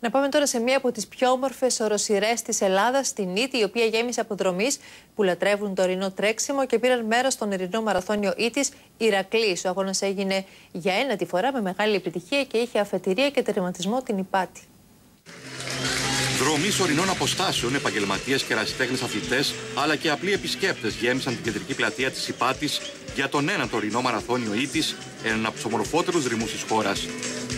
Να πάμε τώρα σε μία από τις πιο όμορφες οροσειρές της Ελλάδας, την Ύτη, η οποία γέμισε από δρομείς που λατρεύουν το ορεινό τρέξιμο και πήραν μέρος στον ερεινό μαραθώνιο Ύτης Ηρακλής. Ο αγώνας έγινε για ένατη φορά με μεγάλη επιτυχία και είχε αφετηρία και τερματισμό την Ιπάτη. Δρομείς ορεινών αποστάσεων, επαγγελματίες και ερασιτέχνες αθλητές, αλλά και απλοί επισκέπτες γέμισαν την κεντρική πλατεία της Ιπάτης για τον ένατο ορεινό μαραθώνιο Ύτης, έναν από τους ομορφότερους δρυμούς της χώρας.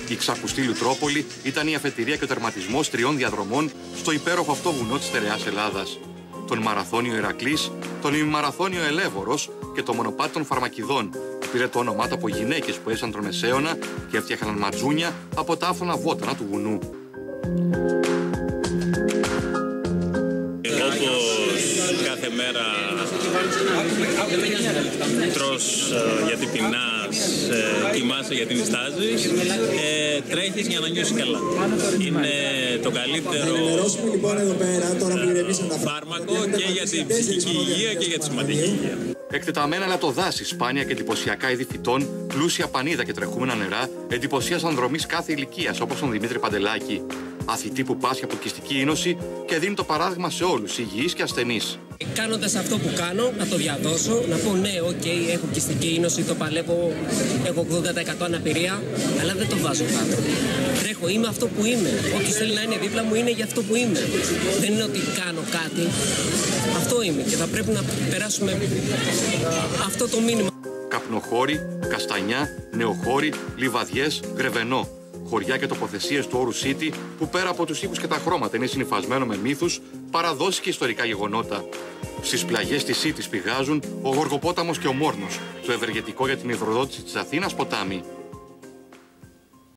Η ξακουστή Λουτρόπολη ήταν η αφετηρία και ο τερματισμός 3 διαδρομών στο υπέροχο αυτό βουνό της στερεάς Ελλάδας. Τον μαραθώνιο Ηρακλής, τον ημιμαραθώνιο Ελεύωρος και το μονοπάτι των Φαρμακηδών, που πήρε το όνομά του από γυναίκες που έζησαν τον Μεσαίωνα και έφτιαχναν ματζούνια από τα άφθονα βότανα του βουνού. Όπως κάθε μέρα τρως γιατί πεινάς, κοιμάσαι γιατί νηστάζεις, τρέχεις για να νιώσεις καλά. Είναι το καλύτερο φάρμακο και για την ψυχική υγεία και για τη σωματική υγεία. Εκτεταμένα λατοδάση, σπάνια και εντυπωσιακά είδη φυτών, πλούσια πανίδα και τρεχούμενα νερά εντυπωσίασαν δρομείς κάθε ηλικίας, όπως τον Δημήτρη Παντελάκη. Αθλητή που πάσχει από κυστική ήνωση και δίνει το παράδειγμα σε όλους, υγιείς και ασθενείς. Κάνοντας αυτό που κάνω, να το διαδώσω, να πω ναι, έχω κυστική ήνωση, το παλεύω, έχω 80% αναπηρία, αλλά δεν το βάζω κάτω. Τρέχω, είμαι αυτό που είμαι. Όποιος θέλει να είναι δίπλα μου είναι για αυτό που είμαι. Δεν είναι ότι κάνω κάτι. Αυτό είμαι και θα πρέπει να περάσουμε αυτό το μήνυμα. Καπνοχώρη, Καστανιά, Νεοχώρη, Λιβαδιές, Γρεβενό. Χωριά και τοποθεσίες του όρου City που πέρα από τους ήχους και τα χρώματα είναι συνυφασμένο με μύθους, παραδόσεις και ιστορικά γεγονότα. Στις πλαγιές της City πηγάζουν ο Γοργοπόταμος και ο Μόρνος, το ευεργετικό για την υδροδότηση της Αθήνας ποτάμι.